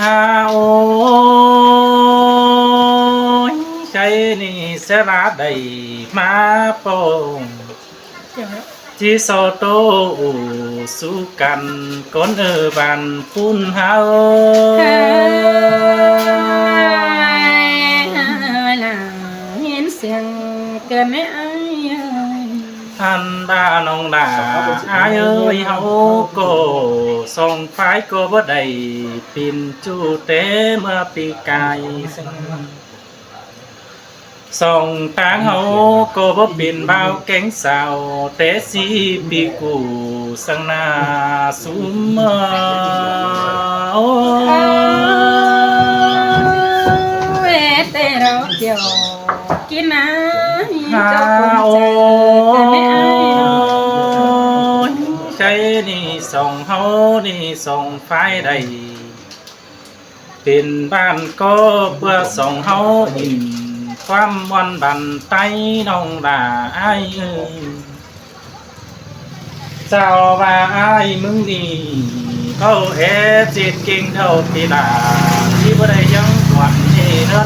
ฮาโอ้ยใจนี่เสลาได้มาปงจีโซโตสู้กันก้นบันปุ่นเฮาเห็นเสียงเกินไม่อาย อันดาน้องดาอายเอ้ยเฮาก็ส่งไฟก็บ่ได้ปินจูเตเมื่อปีกายส่องตางเฮาก็บ่ปินเบาแก๊งสาวแต่สิปีกูสังนาสุมโอ้แต่เราเกี่ยวกินนะ ฮาโอ้ยใจนี่ส่องเฮานี่ส่องไฟได้เป็นบ้านก็เพื่อส่องเฮาอินความวันบันไตน้องด่าอ้ายเอ้ยเจ้าว่าอ้ายมึงนี่เขาเฮ็ดจิตกิ่งเท่าที่ด่าที่บ่ได้ยังหวั่นนี่เด้อ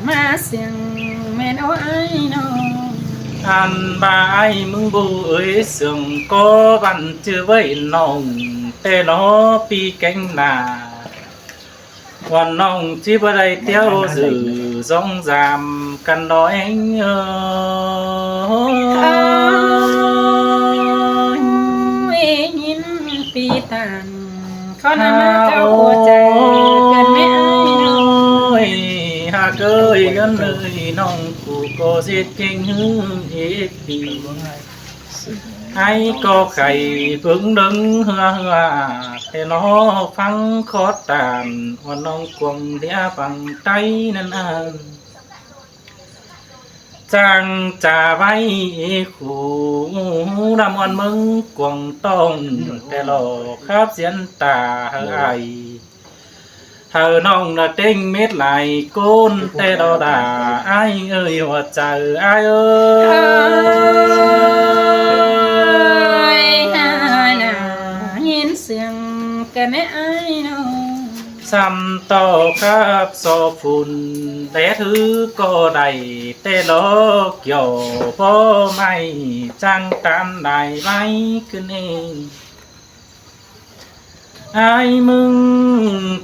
มาเสียงแม่นเอาไอ้น้องอันบ่ายมึงบูเอ้ยเสื่องก็บันจื้อไว้น้องแต่น้อปีแก่งหน้าวันน้องที่บ่ได้เที่ยวสื่อสองสามกันดอยยินปีตันเขานำมาเจ้าหัวใจเกินไม่อายน้องหากเอ้ยกันเลยน้องกูก็เสียเก่งหื้อเอ็ดดีไอ้ก็ไข่เพิ่งดึงเฮือแต่น้อฟังขอตามว่าน้องกวงเดียฟังใจนั่นเองจังจะไว้ขู่รำวันมึงกวงต้องแต่หลอกครับเสียนตาเฮยเธอน้องน่ะเต็งเม็ดไหลก้นแต่ดอด่าไอ้เอ้ยว่าใจไอ้เอ้ยเห็นเสียงกันไม่อายน้องซ้ำต่อครับโซฝุ่นแต่ถือก็ได้แต่ดอกเกี่ยวพอไม่จังตามได้ไหมขึ้นเองไอ้มึง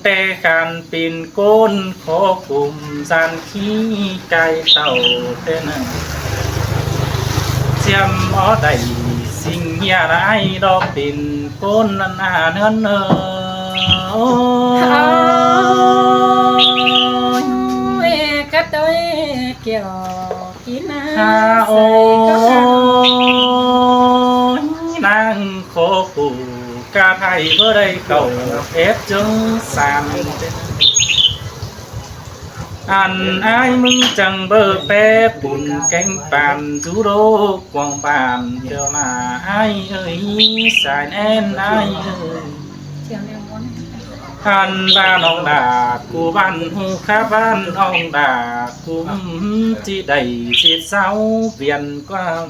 แต่การปีนก้นขอกลุ่มสันขี้ไก่เต่าเต้นเจียมอ้อได้สิ่งเฮียไรดอกปีนก้นนั่นเนื้อเนอกระตุ้ยเกี่ยวกินน้ำโอ้นางโคกูกาไทยเพื่อได้เก่าเอฟจึงสามอันไอ้มึงจังเบอร์แป๊บบุญแกงปานจูโรกวางปานเดียวมาไอ้เอ้ยสายแน่นไอ้เอ้ยท่านบ้านน้องดากูบ้านหูข้าบ้านน้องดากูจีได้สิเศร้าเปลี่ยนความ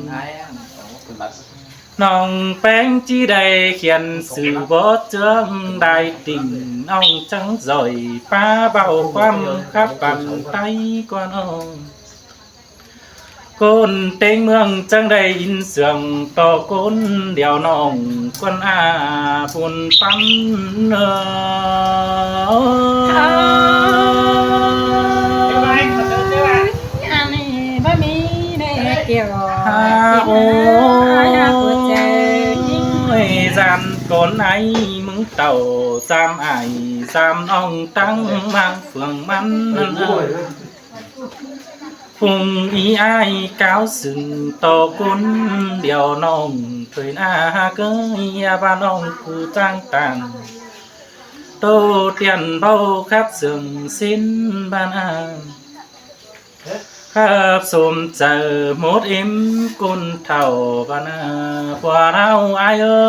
น้องแป้งจีได้เขียนสื่อบทเจิงได้ติ่งน้องจังจ่อยป้าเบาความขับปั่นไตกว่าน้องคนเต็งเมืองจังได้ยินเสียงต่อคนเดียวน้องควนอาปุ่นปั๊มเนออันนี้บ่มีได้เกี่ยวโอ้ยจานก่อนไอ้มึงเต่าจามไอ้จามน้องตั้งมาเฟืองมันพุ่งอีไอ้ก้าวสึงต่อคนเดียวน้องเคยหน้าเกยบ้านน้องกูจ้างต่างโตเตียนเบาครับเสื่องสิ้นบ้านอาครับสมเจอหมดอิ่มกุนเท่าบ้านอาพวกเราไอ้เอ้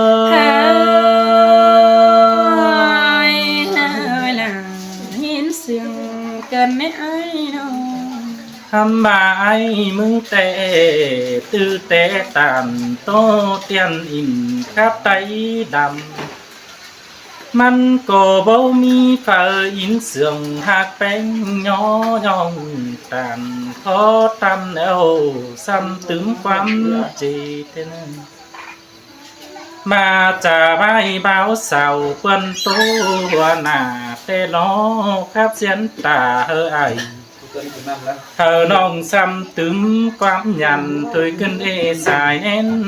ยเห็นเสียงเกินไม่อายน้อง Hâm mừng tệ tư tế tàn tô tiền in khắp tay đầm Măn cổ bầu mi phở in sườn hạc bánh nhỏ nhong tàn khó tâm nèo xăm tướng quắm chỉ tên mà trả bài báo sào quân tố nà tê nó khắp diễn tà hơ ai thờ nong xăm tướng quắm nhằn tôi cân ê xài én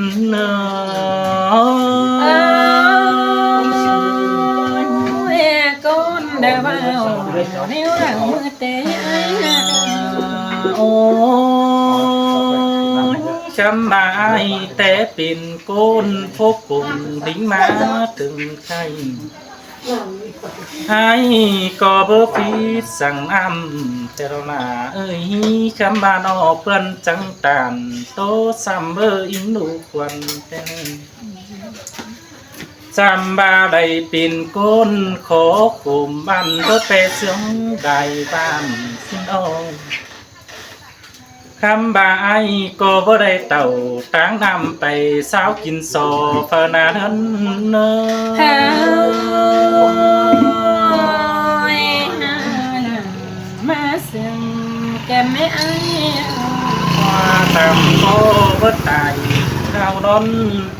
con đã vào nếu rằng mưa té chăm ai té pin côn phố cùng đính má từng khay hai có bơ phi sang âm tê đâu là ơi chăm ba nó phân trắng tàn tố xăm bơ in nụ quần tên chăm ba đầy pin côn khó cùng ban đốt pe sướng đài bàn xin ông khám ba ai có vô đây tàu tráng năm bày sao kín sò phờ nà hân mà sừng kèm mấy ai hoa tam cô vất tài cao đón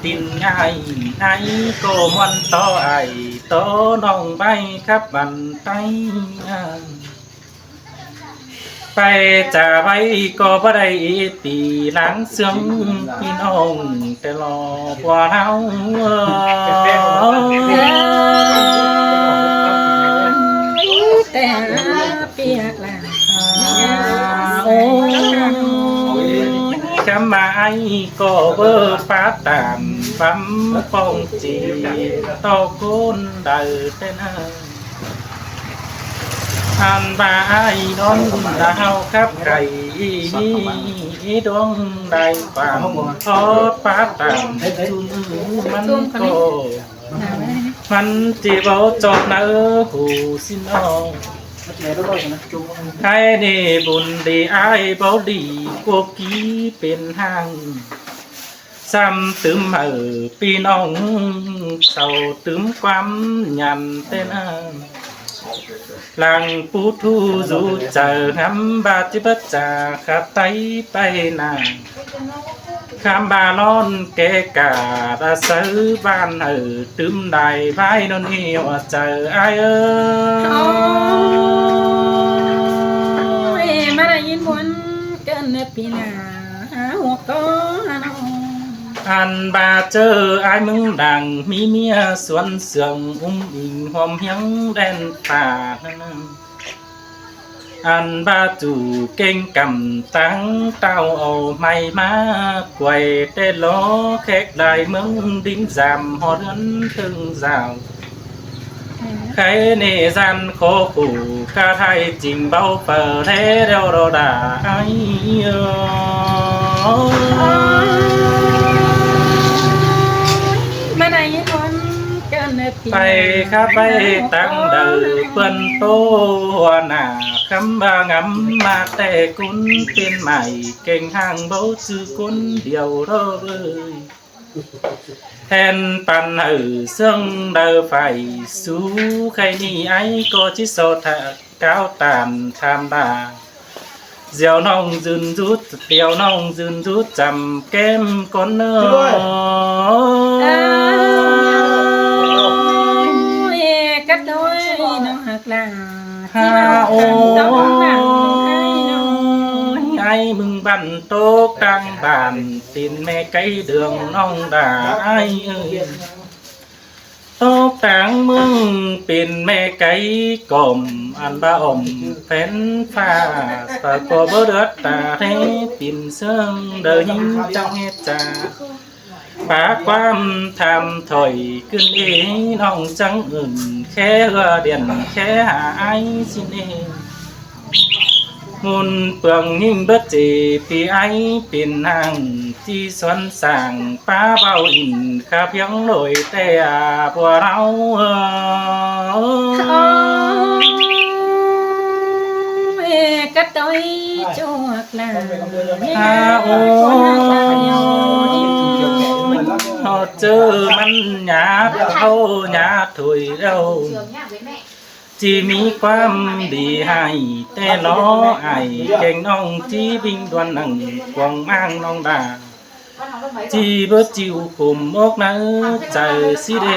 tin ai ai cô ngoan to ai to nòng bay khắp bàn tay bay trả bay có vào đây thì nắng sương pin ông để lo qua áo té piệt là chăm ai có bơ phá tàn bấm phong chỉ to côn đời tên anh ba ai đón đào khắp cày đón đại vàng khó phá tàn mắn cô mắn chỉ bảo chọn nỡ hù xin ông hai nề buồn để ai bảo đi cô ký bên hàng xăm tướm ở pin ông sầu tướm quắm nhằn tên làng phú thu dù chờ ngắm ba chỉ bất trà khắp tay bay nàng khám ba non kể cả đã sớ van ở tướm đài vai non hiểu chờ ai ơi mà đã yên muốn cơn pin là hoặc có anh ba chờ ai mừng đằng mi mía xuân sương in hôm hiếng đen tà anh ba chủ kênh cầm tăng tao ầu mày má quầy tê ló khét đại mừng đính giảm họ đơn thương rào khai nề gian khó khủ ca thay trình bao phở thế đeo đồ đà ai bay khắp bay tăng đời quân tô nà khăm ba ngắm mà tè cún tên mày kênh hàng bấu sư cún điều đó ơi hèn pan ở sương đời phải xú khay ni ấy có chỉ so thà cao tàn tham đà dẻo nong dừng rút dẻo nong dừng rút chầm kem con nơ cách đôi nó hoặc là ha ai mừng bắn tốt trang bàn tin mẹ cây đường nong đà ai ơi tốt tráng mừng tin mẹ cây cồm ăn ba ổng phén pha và có bớt đất ta thế tìm sương đời hình trong hết trà phá quan tham thổi cơn ý nong trắng ửng khẽ hừa điện khẽ hạ ai xin em muôn phường hình bất chỉ vì ai tiền hàng chi xuân sàng phá bao in khắp hiếng nổi tè bùa đau cắt đôi chuột làโอ้họ chớมันหยาบเขาหยาบถุยเรา chỉมีความดีให้แต่น้อไอเก่งน้องจีบิงดวนหนังกวางอ้างน้องดาจีเบิดจิวขุมอกนั้นใจสิเด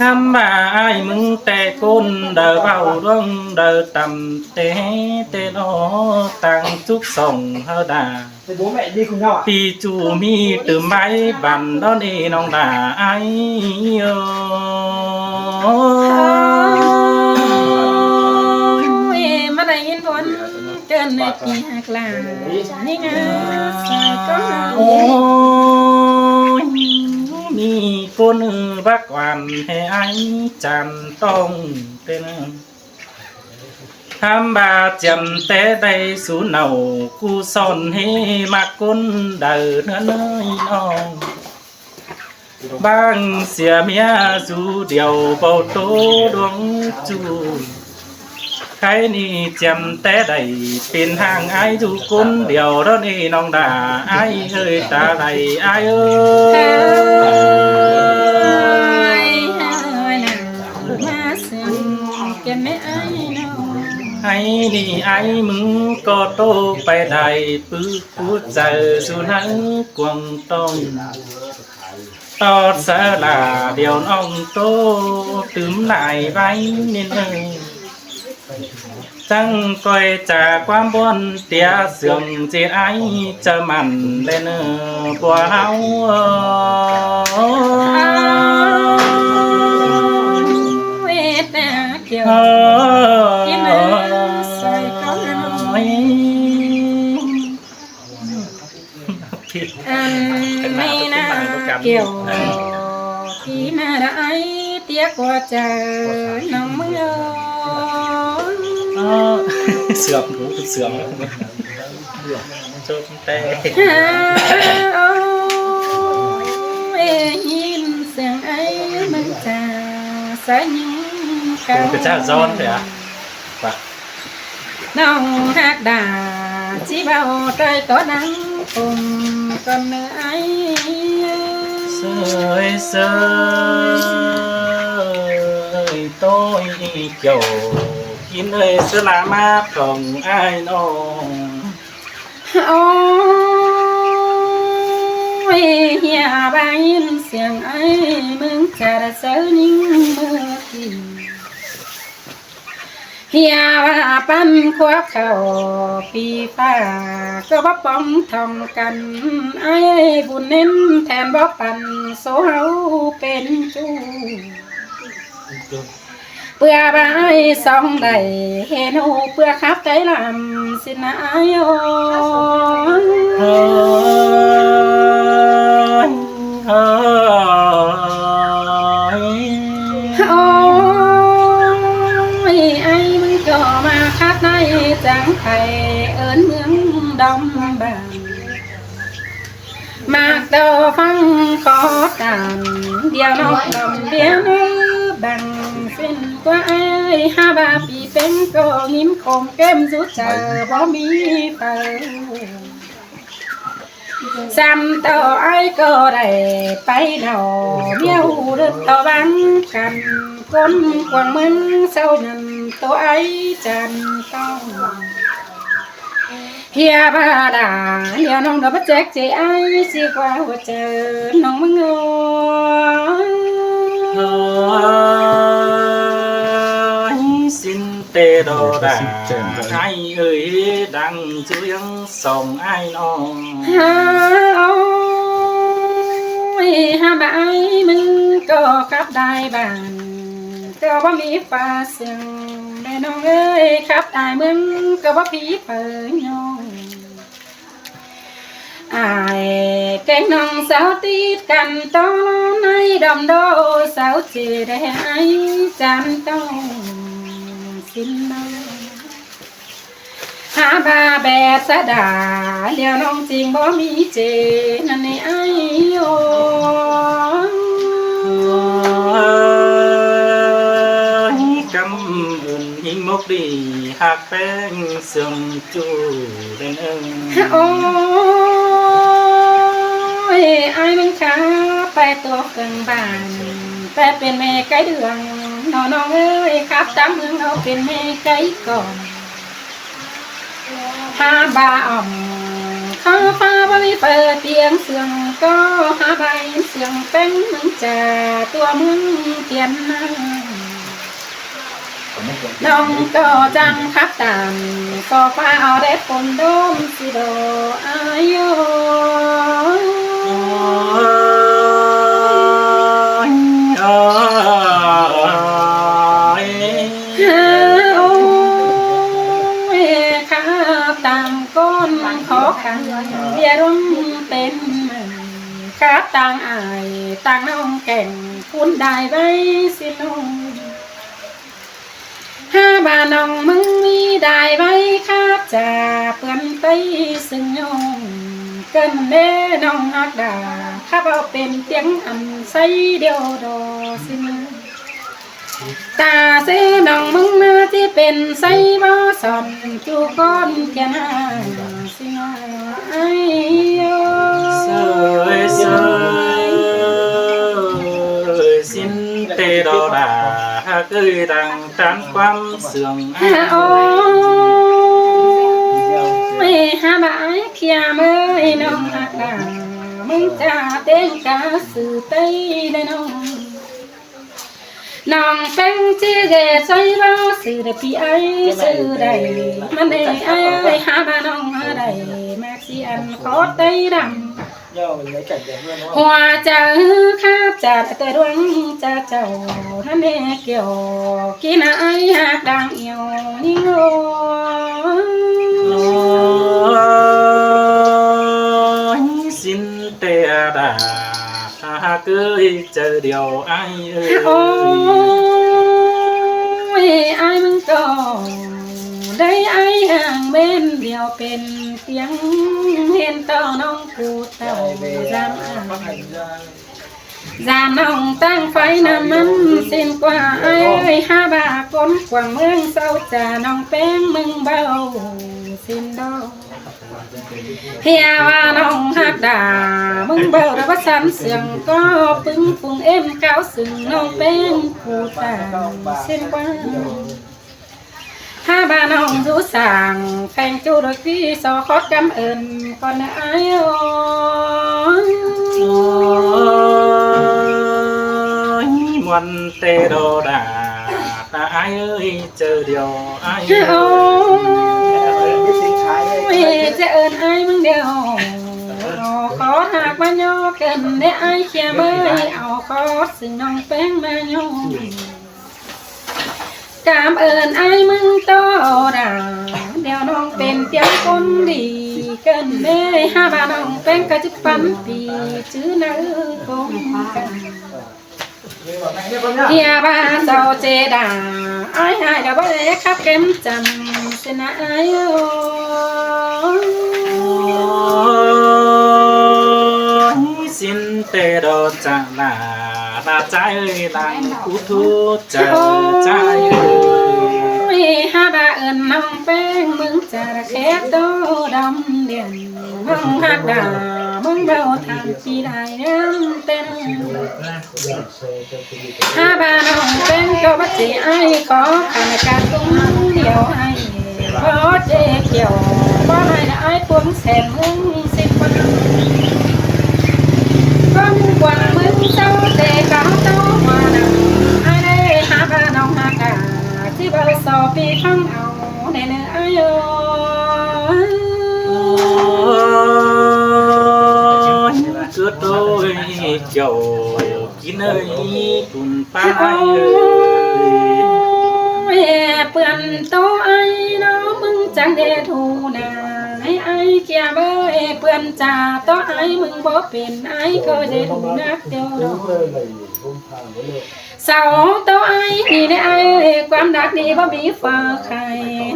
คำบ่าไอมึงแต่คนเดาเบาดวงเดาต่ำแต่น้อต่างทุกส่องเฮาดา bố mẹ đi cùng nhau à?ปีจูมีตื่มไม้บันดอนเอน้องดาไอมาได้ยินผลเกินในปีหักหลานี่ไงใส่ก็ โอ้ยมีคนบักวันให้ไอจันต้องเป็นทำบาจำแต่ได้สูนเอากูสอนให้มาคนเดินเนื้อน้องบางเสียเมียจูเดียวเบาโตดวงจูใครนี่จำแต่ได้เป็นห่างไอ้ทุกคนเดียวแล้วนี่น้องด่าไอ้เอ้ยตาไหลไอ้เอ้ย มาสึงแกไม่ไอ้น้อง ไอ้นี่ไอ้มึงก็โตไปได้ปื้อพูดเจอสุนัขกวงต้องตอดสลาเดียวน้องโตตื่มหลายไว้นิดหนึ่งจังก้อยจากความบนเตียเสื่อมเจ็ดไอจะมันเล่นบัวเฮาเวทนาเกี่ยวกินใส่ก็อันไม่น่าเกี่ยวที่น่าได้เตี้ยกว่าเจอน้องมือเสื่อมหูเสื่อมจมแต่ยินเสียงไอ้มึงจะสายยิ้มกัน เป็นเจ้าซ้อนเลยอ่ะปะ น้องหักด่าจีเบาใจก็นั่งปุ่มกันเนื้อไอ้เสยเสยโต้ยเกี่ยวกินเลยสลามาของไอ้น้องโอ้ยเฮียบายินเสียงไอ้มึงจะได้เสียนิ่งเมื่อกี้เฮียว่าปั้นควักเข่าปีฟ้าก็บ่ป้องทำกันไอ้บุญเน้นแทนบ่ปันโซเฮาเป็นจูเปื่อใบสองใดเห็นหูเปื่อขับใจลำสินะโยโอ้ยไอ้มึงก็มาคัดในจังไข่เอิญเมืองดำบางมากเต่าฟังขอตามเดียวนกลำเดียวบังเป็นกว่าไอ้ห้าบาปีเป็นก็ยิ้มคมเก้มสุดเจอบ่มีเปิดซ้ำต่อไอ้ก็ได้ไปดอกเบี้ยวเดือดต่อบังกันก้นกวางมึงเศร้าหนึ่งตัวไอ้จันต้องเฮียบาดาเดี๋ยวน้องเราไปแจกใจไอ้สิกว่าหัวเจอน้องมึงเอ้ยสินเตโดดาไอ้เอ้ยดังเจียงส่งไอ้น้องฮาบาไอ้มึงก็กลับได้บ้านก็บ่มีฟ้าเสียงแม่น้องเอ้ยครับตายมึงก็บ่ผีเปิดน้องอายแกงน้องสาวติดกันตอนในดำโดสาวเจได้ไอ้จันต้องสินน้องหาบาแบบสะดาเลี้ยวน้องจริงบ่มีเจนั่นนี่ไอ้โอกำอุ่นหิงมกดี หักแป้งเสื่อมจูเล่นโอ้ยไอ้มึงขาไปตัวเกินบ้านไปเป็นแม่ไก่เดืองน้องเอ้ยครับตามเมืองเอาเป็นแม่ไก่ก่อนหาบาอ่อมข้าฟ้าบริเปิดเตียงเสียงก็หาใบเสียงเป็นมึงจะตัวมึงเตียนน้องก็จังคับตามก็ฟ้าเอาได้ผลดมสิโดอายุขอขันเบียรุ่งเป็นครับต่างอายต่างน้องแก่งคุณได้ไว้สิน้องห้าบาน้องมึงมีได้ไว้ครับจะเปื้อนไปซึ่งน้องเกินเด้น้องฮักดาข้าเอาเป็นเตียงอันใสเดียวดอสิตาเสน้องมึงน่าที่เป็นไสบ่สอนจูก้อนแก่นาสิมาไอ้โยเสยเสยสิ้นเตดอดาเกยดังตามความเสื่อมโอ้ไม่หาบ่ายเขียเมื่อน้องหักดามึงจะเต้นกาสื่อเต้ได้น้องน้องเป็นชื่อเกศใส่บ่สื่อได้พี่ไอ้สื่อได้มันได้ไอ้หาบ้านน้องหาได้แม็กซี่อันขอไต้ดำหัวจะข้าจะแต่ดวงจะเจ้าท่านเด็กเกี่ยวกินไอ้หักดังเอียวนิ่งโอสิ้นเตดาเกยเจอเดียวไอ้โอ้ยไอ้มึงก็ได้ไอ้ห่างเบ้นเดียวเป็นเตียงเห็นต่อน้องกูเต่าจำน้องตั้งไฟน้ำมันสิ้นกว่าไอ้ห้าบาก้นกว่าเมืองเศร้าจ่าน้องแป้งมึงเบาสิ้นดอกเฮียว่าน้องหักดามึงเบาแล้วว่าสันเสียงก็ปึ้งฟุ้งเอ็มเก้าซึ่งน้องเป็นผู้ตาเส้นกว่าห้าบาน้องดูสั่งแข่งจูโดยพี่สอคอดกำเอิญก่อนไอ้มวนเตโดดาตาไอ้เอ้ยเจอเดียวไอ้จะเอิญไอ้มึงเดียวขอหากมาโยกันได้ไอ้เขียเบยเอาขอซึ่งน้องแป้งมาโยกามเอิญไอ้มึงโตดาเดี๋ยวน้องเป็นเตียงคนดีเกินเด้ห้าบาน้องแป้งก็จะปั้นปีชื่อนื้อคงกันเฮียบ้าเจ้าเจดาไอ้หายดาวเล็กครับเก็มจำเสนาไอ้สิ้นเตโดจังลาลาใจลังคูทุใจใจห้าบาเอิญน้องแป้งมึงจะแค่โตดำเดียนมึงหักดามึงเบาทำปีได้น้ำเต้นห้าบาน้องแป้งก็บัดจีไอ้ขอขานการตุ้งเดียวไอ้ขอเจ๊เกี่ยวว่าให้ไอ้พวงแสนมึงสิบคนก้มกว่ามึงเจ้าเด็กก็โตมาดังไอ้ได้หาบาน้องหักดาที่บ่สอบปีข้างเอาเนเนออายุcứ tôi chầu kín ơi cùng pháเปื่อนโตไอ้น้องมึงจังเดทูนาไอ้เกียเบยเปื่อนจ่าโตไอ้มึงบ่เป็นไอ้ก็เดทูนักเดียวดอกสาวโตไอ้นี่ในไอ้ความรักดีบ่มีฝาใคร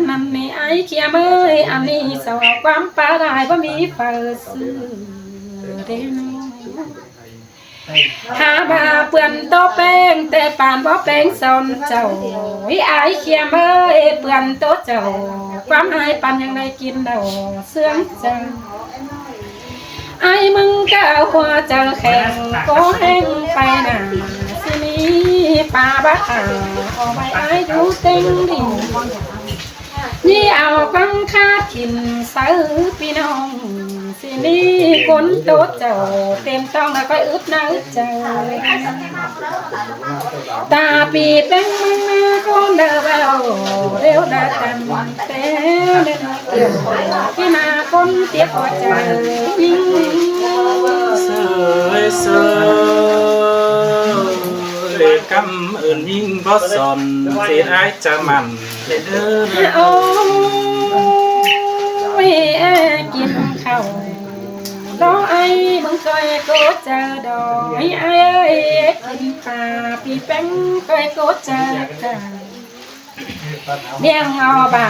นั่นในไอ้เกียเบยอันนี้สาวความปลาได้บ่มีฝาซื้อเด่น หาบาเปื่อนโตแป้งแต่ปานบ่แป้งซอนเจ้าอายเขียมเอ้ยเปื่อนโตเจ้าความหายปันยังได้กินเดาเสื่องเจ้าไอ้มึงก็เอาหัวเจอแข่งก็แห้งไปหนาสินี้ป่าบ้าเอาไปไอ้ดูเต็งดิ่งนี่เอาฟังคาถิ่นซื้อพี่น้องสินี้คนโตเจ้าเต็มต้องแล้วก็อึดนะอึดเจ้าตาปีเป็นมึงมาคนเดินเอาเร็วดาตันแต่เดินเกี่ยวพี่นาคนเตี้ยหัวใจยิ่งเสยเสยกำเอิญยิ่งบ่สนเสียดายจะมันเด้อโอ้ยกินข้าวดอกไอ้มึงเคยโกเจอดอกไอ้เอ้ยกินปลาปีแป้งเคยโกเจอกันเลี้ยงเอาบ่า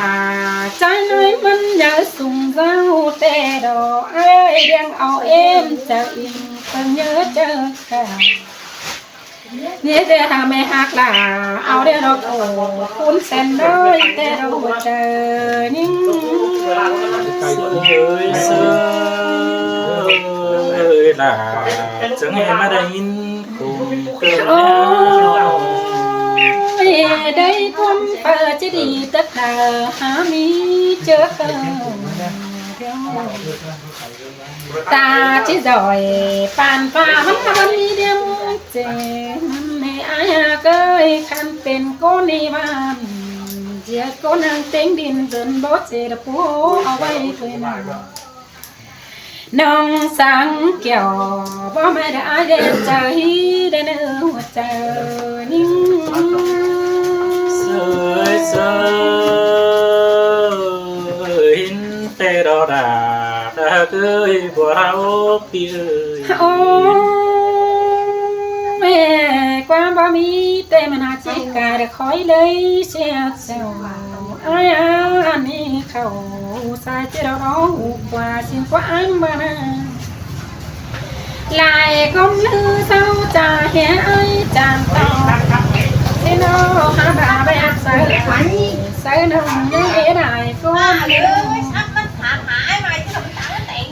ใจน้อยมันอย่าสุ่มเจ้าแต่ดอกเอ้ยเลี้ยงเอาเอ็มเจออิงเพิ่งเยอะเจอกันนี่แต่ทำไม่หักล่ะเอาเดี๋ยวเราโอ้คุณเส้นเลยแต่เราเจอนิ่งเสยเสยล่ะจังให้มาได้ยินคุมเกินโอ้ยได้คนเปิดจะดีตักดาหามีเจอตาจิดอยปานฟ้ามันมีเดียมเจมันในอายเกยคันเป็นก้นในบ้านเจียก้นนางเต็งดินจนบ่เจดปูเอาไว้เคยมาน้องสังเกี่ยวบ่ไม่ได้อายเด็ดใจได้เนื้อหัวใจนิ่งเสยเสยหินแต่ดอดาเคยบ่เราพี่เอ้ยโอ้แม่ความบ่มีแต่มันหาจิกาได้คอยเลยเสียเจ้าอ้ายอันนี้เขาสายที่เราร้องกว่าสิ่งกว่าอันมานะลายก้มลือเศร้าจ่าเหียไอ้จานต่อที่น้องหาบาแบบใส่ใส่หนึ่งยังเอ๋ได้ก้ม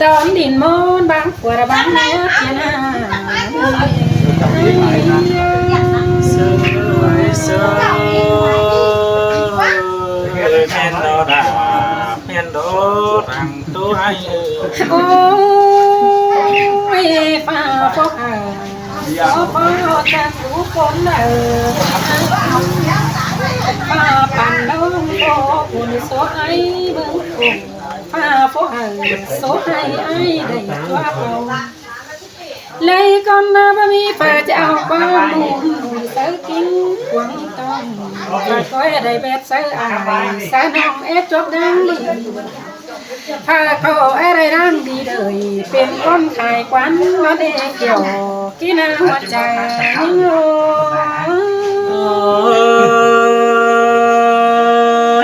ตอนดินมอนบางขวดบางเนื้อเพียนาเสยเสยแม่นดอดาแม่นดอรังตัวไอ้โอ้ยฟ้าฟ้าฟ้าจะสู้คนฟ้าปั่นน้องโตอุ่นโซไอ้เบิ่งกุ้งฟ้าฟ้าโซให้ไอ้ได้ตัวเขาเลยก่อนมาบ่มีฟ้าจะเอาความมุ่งเสือกินหวังต้องก็ได้แบบเสืออายสาน้องเอฟจบดังลีถ้าเขาอะไรร่างดีเลยเป็นคนขายควันมาเด็กเกี่ยวกินหัวใจนิ่งโอ้ย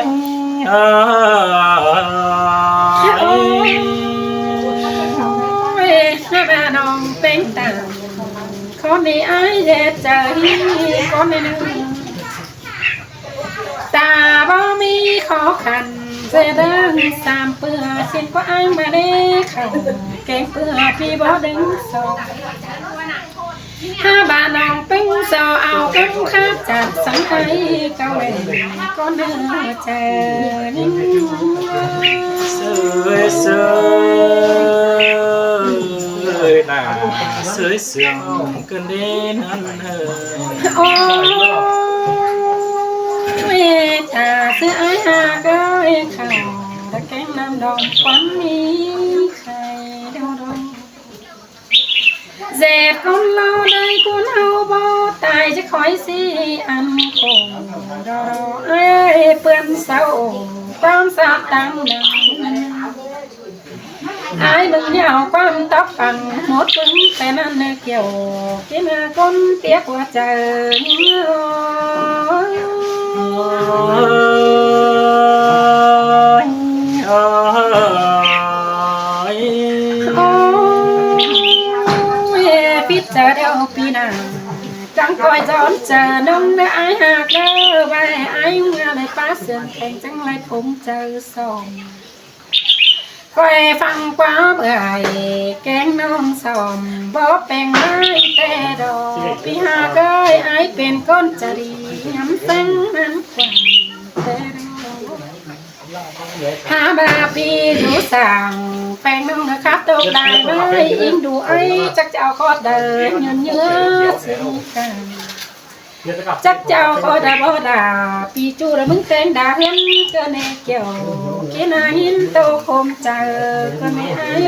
น้าน้องเป็นตาคนนี้ไอ้เด็ดใจคนนี้นึงตาบ่มีขอขันเสดังสามเปื่อเส้นก็อ้างมาได้เขาแกงเปื่อพี่บ่ดึงสองห้าบาทน้องเป็นสอเอากันข้าจัดสังไทยเก่าเลยก็เนื้อเจอนิ่งเสยเสยน่ะเสยเสียงกันเด่นนั่นโอ้เวทาเสื้อไอ้หาก็เอ้ข่าวตะแกงน้ำดองควันมีไข่ดองเจ็บคนเราได้กุนเอาบ่ตายจะคอยสิอันคงรอเอ้ยเปื้อนเศร้าความสาบตังดังไอ้มึงเนี่ยเอาความตับฟังหมดถึงแต่นั้นเกี่ยวกินก้นเปียกหัวใจพิจารณาปี chẳng coi gión chờ nông để ai hạt đơ bài ai nghe lại phá sườn thành chẳng lại cũng chờ sòng quay phăng quá bưởi kén nông sòm bó bèn mai tè đò pi hà ơi aiเป็นcon chà đi nhắm xanh nắng quằn tè đò hà bà pi rú sàng phèn nông nó khát đâu đài với yên đủ ấy chắc chào khó đời nhớ nhớ sinh càng chắc chào khó đã bỏ đà pi chu đã mừng tên đã hiến cơ nè kiểu kia na hiến tô khom chờ cơ nè ai